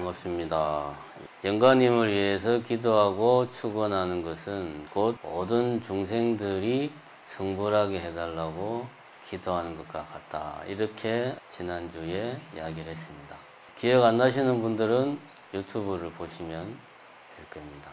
반갑습니다. 영가님을 위해서 기도하고 축원하는 것은 곧 모든 중생들이 성불하게 해달라고 기도하는 것과 같다. 이렇게 지난주에 이야기를 했습니다. 기억 안 나시는 분들은 유튜브를 보시면 될 겁니다.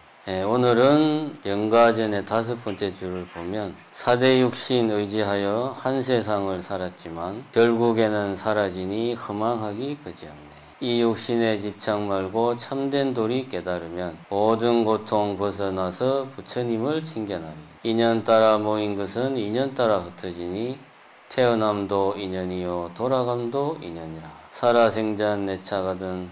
오늘은 영가전의 5번째 줄을 보면 사대 육신 의지하여 한 세상을 살았지만 결국에는 사라지니 허망하기 그지없네. 이 육신의 집착 말고 참된 도리 깨달으면 모든 고통 벗어나서 부처님을 칭견하리. 인연 따라 모인 것은 인연 따라 흩어지니 태어남도 인연이요 돌아감도 인연이라. 살아생전 내차가든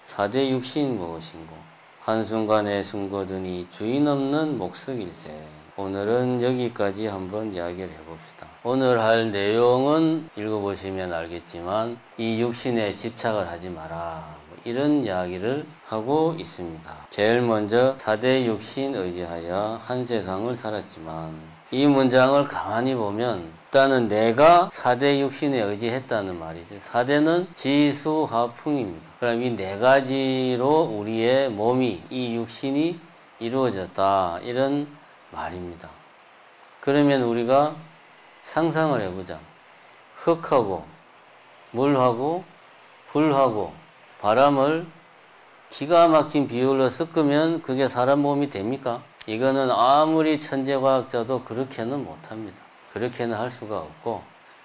사대 육신 무엇인고 한순간에 숨거드니 주인 없는 목석일세. 오늘은 여기까지 한번 이야기를 해봅시다. 오늘 할 내용은 읽어보시면 알겠지만 이 육신에 집착을 하지 마라, 이런 이야기를 하고 있습니다. 제일 먼저 사대 육신 의지하여 한 세상을 살았지만, 이 문장을 가만히 보면 일단은 내가 사대 육신에 의지했다는 말이죠. 사대는 지수화풍입니다. 그럼 이 네 가지로 우리의 몸이, 이 육신이 이루어졌다, 이런 말입니다. 그러면 우리가 상상을 해보자. 흙하고 물하고 불하고 바람을 기가 막힌 비율로 섞으면 그게 사람 몸이 됩니까? 이거는 아무리 천재과학자도 그렇게는 못합니다. 그렇게는 할 수가 없고,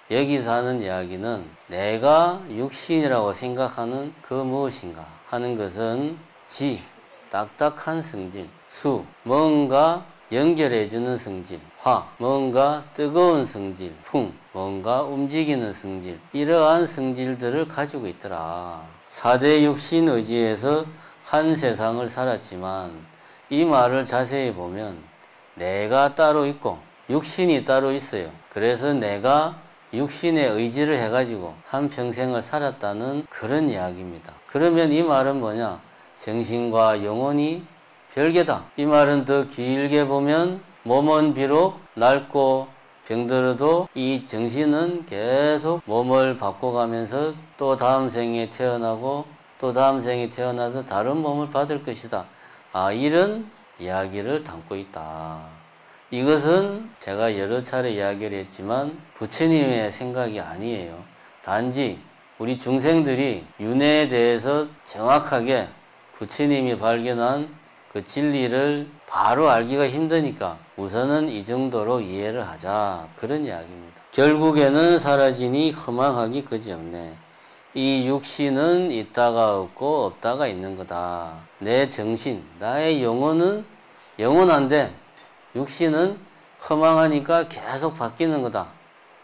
여기서 하는 이야기는 내가 육신이라고 생각하는 그 무엇인가 하는 것은 지, 딱딱한 성질, 수, 뭔가 연결해주는 성질, 화, 뭔가 뜨거운 성질, 풍, 뭔가 움직이는 성질, 이러한 성질들을 가지고 있더라. 사대 육신 의지에서 한 세상을 살았지만, 이 말을 자세히 보면 내가 따로 있고 육신이 따로 있어요. 그래서 내가 육신에 의지를 해가지고 한평생을 살았다는 그런 이야기입니다. 그러면 이 말은 뭐냐? 정신과 영혼이 별개다. 이 말은 더 길게 보면 몸은 비록 낡고 병들어도 이 정신은 계속 몸을 바꿔가면서 또 다음 생에 태어나고 또 다음 생에 태어나서 다른 몸을 받을 것이다. 이런 이야기를 담고 있다. 이것은 제가 여러 차례 이야기를 했지만 부처님의 생각이 아니에요. 단지 우리 중생들이 윤회에 대해서 정확하게 부처님이 발견한 그 진리를 바로 알기가 힘드니까 우선은 이 정도로 이해를 하자, 그런 이야기입니다. 결국에는 사라지니 허망하기 그지없네. 이 육신은 있다가 없고 없다가 있는 거다. 내 정신, 나의 영혼은 영원한데 육신은 허망하니까 계속 바뀌는 거다.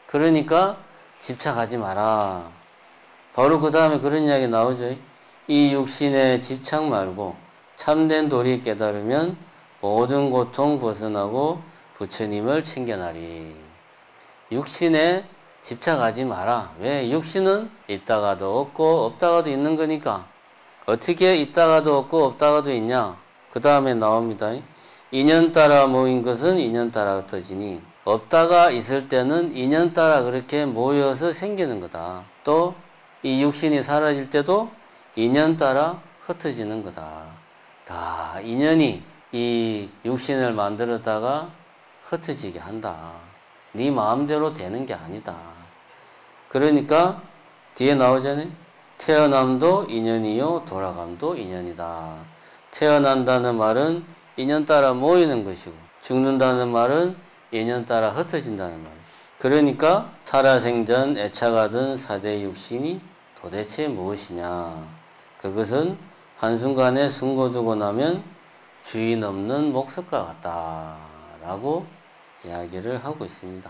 그러니까 집착하지 마라. 바로 그 다음에 그런 이야기 나오죠. 이 육신에 집착 말고 참된 도리 깨달으면 모든 고통 벗어나고 부처님을 칭견하리. 육신에 집착하지 마라. 왜? 육신은 있다가도 없고 없다가도 있는 거니까. 어떻게 있다가도 없고 없다가도 있냐? 그 다음에 나옵니다. 인연 따라 모인 것은 인연 따라 흩어지니, 없다가 있을 때는 인연 따라 그렇게 모여서 생기는 거다. 또 이 육신이 사라질 때도 인연 따라 흩어지는 거다. 다 인연이 이 육신을 만들었다가 흩어지게 한다. 네 마음대로 되는 게 아니다. 그러니까 뒤에 나오잖아요. 태어남도 인연이요 돌아감도 인연이다. 태어난다는 말은 인연 따라 모이는 것이고, 죽는다는 말은 인연 따라 흩어진다는 말이에요. 그러니까 살아생전 애착하던 사대 육신이 도대체 무엇이냐? 그것은 한순간에 숨겨두고 나면 주인 없는 목석과 같다 라고 이야기를 하고 있습니다.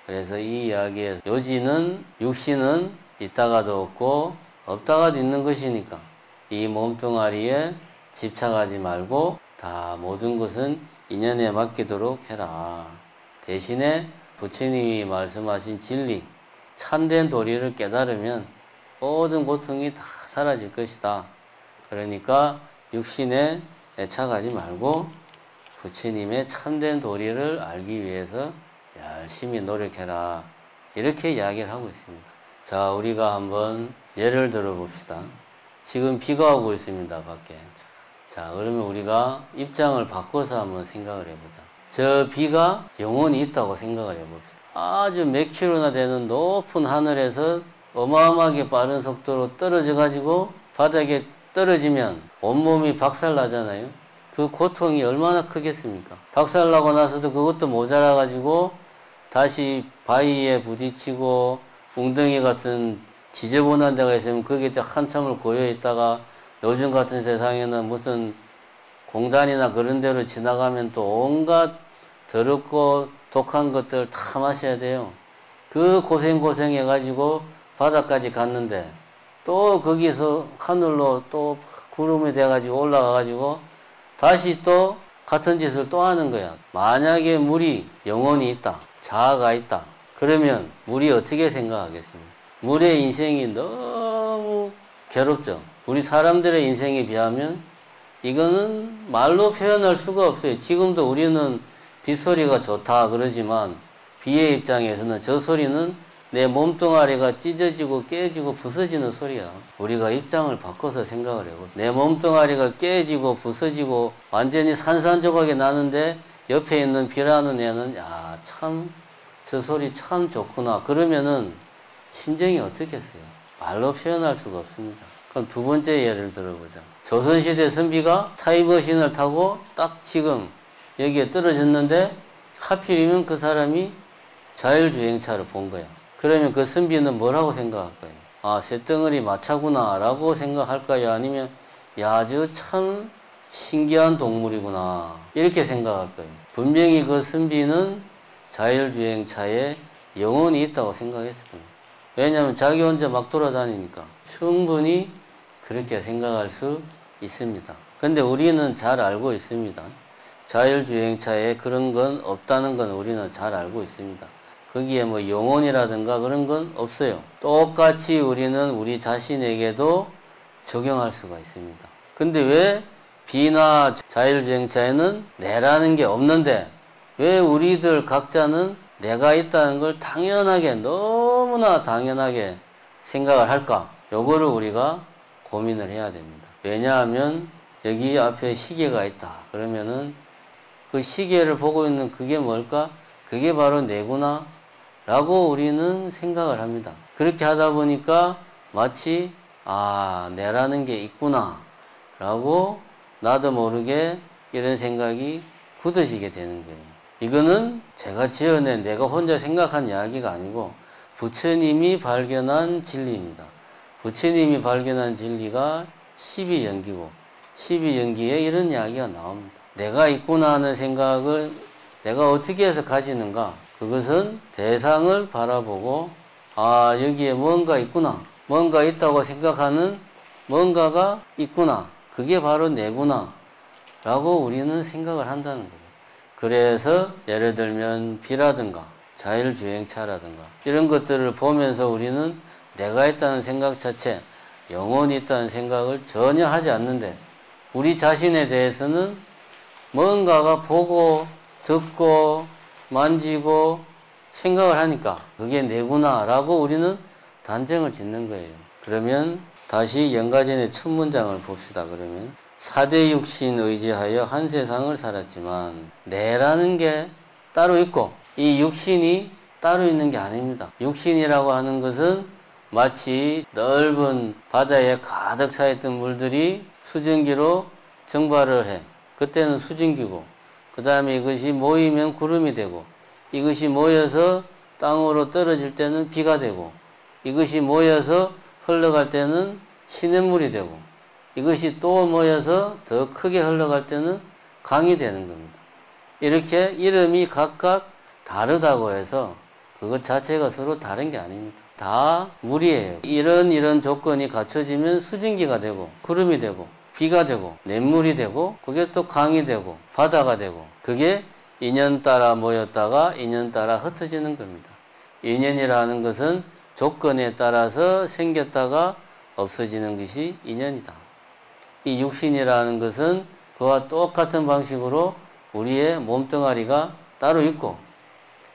그래서 이 이야기의 요지는 육신은 있다가도 없고 없다가도 있는 것이니까 이 몸뚱아리에 집착하지 말고 다 모든 것은 인연에 맡기도록 해라. 대신에 부처님이 말씀하신 진리, 참된 도리를 깨달으면 모든 고통이 다 사라질 것이다. 그러니까 육신에 애착하지 말고 부처님의 참된 도리를 알기 위해서 열심히 노력해라. 이렇게 이야기를 하고 있습니다. 자, 우리가 한번 예를 들어 봅시다. 지금 비가 오고 있습니다, 밖에. 자, 그러면 우리가 입장을 바꿔서 한번 생각을 해보자. 저 비가 영원히 있다고 생각을 해봅시다. 아주 몇 킬로나 되는 높은 하늘에서 어마어마하게 빠른 속도로 떨어져 가지고 바닥에 떨어지면 온몸이 박살나잖아요. 그 고통이 얼마나 크겠습니까? 박살나고 나서도 그것도 모자라 가지고 다시 바위에 부딪히고 웅덩이 같은 지저분한 데가 있으면 거기에 한참을 고여 있다가 요즘 같은 세상에는 무슨 공단이나 그런 데로 지나가면 또 온갖 더럽고 독한 것들 다 마셔야 돼요. 그 고생 해가지고 바다까지 갔는데 또 거기서 하늘로 또 구름이 돼가지고 올라가가지고 다시 또 같은 짓을 또 하는 거야. 만약에 물이 영혼이 있다, 자아가 있다, 그러면 물이 어떻게 생각하겠습니까? 물의 인생이 너무 괴롭죠. 우리 사람들의 인생에 비하면 이거는 말로 표현할 수가 없어요. 지금도 우리는 빗소리가 좋다 그러지만 비의 입장에서는 저 소리는 내 몸뚱아리가 찢어지고 깨지고 부서지는 소리야. 우리가 입장을 바꿔서 생각을 해보자. 내 몸뚱아리가 깨지고 부서지고 완전히 산산조각이 나는데 옆에 있는 비라는 애는 야, 참 저 소리 참 좋구나. 그러면은 심정이 어떻겠어요? 말로 표현할 수가 없습니다. 그럼 두 번째 예를 들어보자. 조선시대 선비가 타임머신을 타고 딱 지금 여기에 떨어졌는데 하필이면 그 사람이 자율주행차를 본 거야. 그러면 그 선비는 뭐라고 생각할까요? 아, 쇳덩어리 마차구나 라고 생각할까요? 아니면 야, 저 참 신기한 동물이구나 이렇게 생각할 거예요. 분명히 그 선비는 자율주행차에 영혼이 있다고 생각했을 거예요. 왜냐하면 자기 혼자 막 돌아다니니까 충분히 그렇게 생각할 수 있습니다. 근데 우리는 잘 알고 있습니다. 자율주행차에 그런 건 없다는 건 우리는 잘 알고 있습니다. 거기에 뭐 영혼이라든가 그런 건 없어요. 똑같이 우리는 우리 자신에게도 적용할 수가 있습니다. 근데 왜 비나 자율주행차에는 내라는 게 없는데 왜 우리들 각자는 내가 있다는 걸 당연하게, 너무나 당연하게 생각을 할까? 요거를 우리가 고민을 해야 됩니다. 왜냐하면 여기 앞에 시계가 있다. 그러면은 그 시계를 보고 있는 그게 뭘까? 그게 바로 내구나 라고 우리는 생각을 합니다. 그렇게 하다 보니까 마치 아, 내라는 게 있구나 라고 나도 모르게 이런 생각이 굳어지게 되는 거예요. 이거는 제가 지어낸 내가 혼자 생각한 이야기가 아니고 부처님이 발견한 진리입니다. 부처님이 발견한 진리가 12연기고 12연기에 이런 이야기가 나옵니다. 내가 있구나 하는 생각을 내가 어떻게 해서 가지는가? 그것은 대상을 바라보고 아, 여기에 뭔가 있구나, 뭔가 있다고 생각하는 뭔가가 있구나, 그게 바로 내구나 라고 우리는 생각을 한다는 거예요. 그래서 예를 들면 비라든가 자율주행차라든가 이런 것들을 보면서 우리는 내가 있다는 생각 자체, 영혼이 있다는 생각을 전혀 하지 않는데 우리 자신에 대해서는 뭔가가 보고 듣고 만지고 생각을 하니까 그게 내구나 라고 우리는 단정을 짓는 거예요. 그러면 다시 연가전의 첫 문장을 봅시다. 그러면 4대 육신 의지하여 한 세상을 살았지만 내라는 게 따로 있고 이 육신이 따로 있는 게 아닙니다. 육신이라고 하는 것은 마치 넓은 바다에 가득 차있던 물들이 수증기로 증발을 해. 그때는 수증기고 그 다음에 이것이 모이면 구름이 되고 이것이 모여서 땅으로 떨어질 때는 비가 되고 이것이 모여서 흘러갈 때는 시냇물이 되고 이것이 또 모여서 더 크게 흘러갈 때는 강이 되는 겁니다. 이렇게 이름이 각각 다르다고 해서 그것 자체가 서로 다른 게 아닙니다. 다 물이에요. 이런 조건이 갖춰지면 수증기가 되고 구름이 되고 비가 되고 냇물이 되고 그게 또 강이 되고 바다가 되고 그게 인연 따라 모였다가 인연 따라 흩어지는 겁니다. 인연이라는 것은 조건에 따라서 생겼다가 없어지는 것이 인연이다. 이 육신이라는 것은 그와 똑같은 방식으로 우리의 몸뚱아리가 따로 있고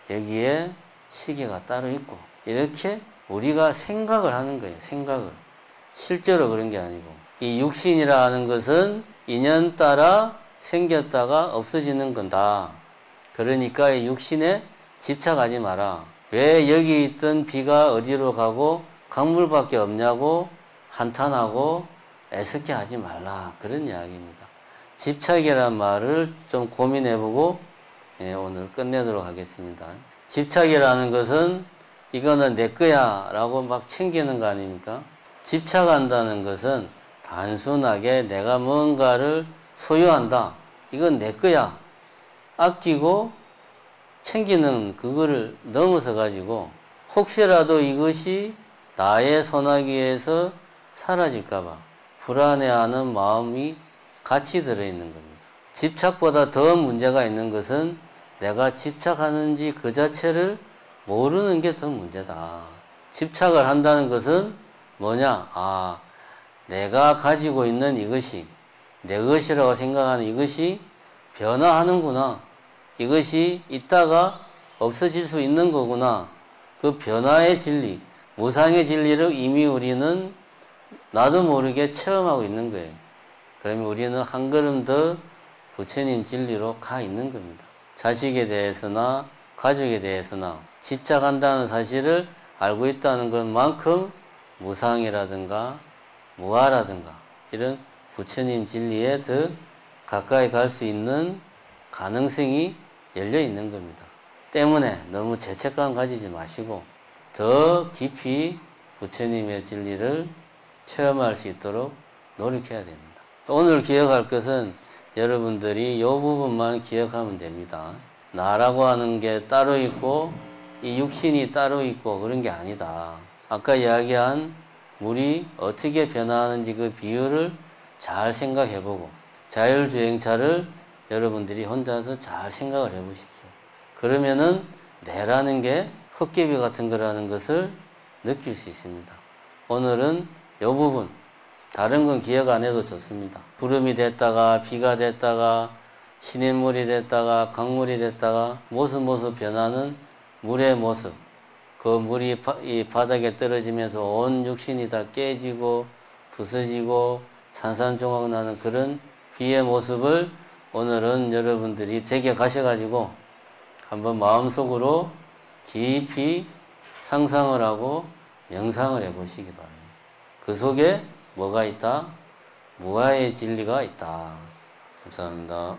여기에 시계가 따로 있고 이렇게 우리가 생각을 하는 거예요. 생각을. 실제로 그런 게 아니고 이 육신이라는 것은 인연 따라 생겼다가 없어지는 건다. 그러니까 이 육신에 집착하지 마라. 왜 여기 있던 비가 어디로 가고 강물밖에 없냐고 한탄하고 애석해 하지 말라. 그런 이야기입니다. 집착이란 말을 좀 고민해보고 오늘 끝내도록 하겠습니다. 집착이라는 것은 이거는 내 거야 라고 막 챙기는 거 아닙니까? 집착한다는 것은 단순하게 내가 뭔가를 소유한다. 이건 내 거야. 아끼고 챙기는 그거를 넘어서 가지고 혹시라도 이것이 나의 손아귀에서 사라질까봐 불안해하는 마음이 같이 들어있는 겁니다. 집착보다 더 문제가 있는 것은 내가 집착하는지 그 자체를 모르는 게 더 문제다. 집착을 한다는 것은 뭐냐? 아, 내가 가지고 있는 이것이 내 것이라고 생각하는 이것이 변화하는구나. 이것이 있다가 없어질 수 있는 거구나. 그 변화의 진리, 무상의 진리를 이미 우리는 나도 모르게 체험하고 있는 거예요. 그러면 우리는 한 걸음 더 부처님 진리로 가 있는 겁니다. 자식에 대해서나 가족에 대해서나 집착한다는 사실을 알고 있다는 것만큼 무상이라든가 무아라든가 이런 부처님 진리에 더 가까이 갈 수 있는 가능성이 열려 있는 겁니다. 때문에 너무 죄책감 가지지 마시고 더 깊이 부처님의 진리를 체험할 수 있도록 노력해야 됩니다. 오늘 기억할 것은 여러분들이 이 부분만 기억하면 됩니다. 나라고 하는 게 따로 있고 이 육신이 따로 있고 그런 게 아니다. 아까 이야기한 물이 어떻게 변화하는지 그 비율을 잘 생각해보고 자율주행차를 여러분들이 혼자서 잘 생각을 해보십시오. 그러면은 내라는 게 헛개비 같은 거라는 것을 느낄 수 있습니다. 오늘은 이 부분, 다른 건 기억 안 해도 좋습니다. 구름이 됐다가 비가 됐다가 시냇물이 됐다가 강물이 됐다가 모습 변하는 물의 모습, 그 물이 이 바닥에 떨어지면서 온 육신이 다 깨지고 부서지고 산산조각 나는 그런 비의 모습을 오늘은 여러분들이 댁에 가셔가지고 한번 마음속으로 깊이 상상을 하고 명상을 해보시기 바랍니다. 그 속에 뭐가 있다? 무아의 진리가 있다. 감사합니다.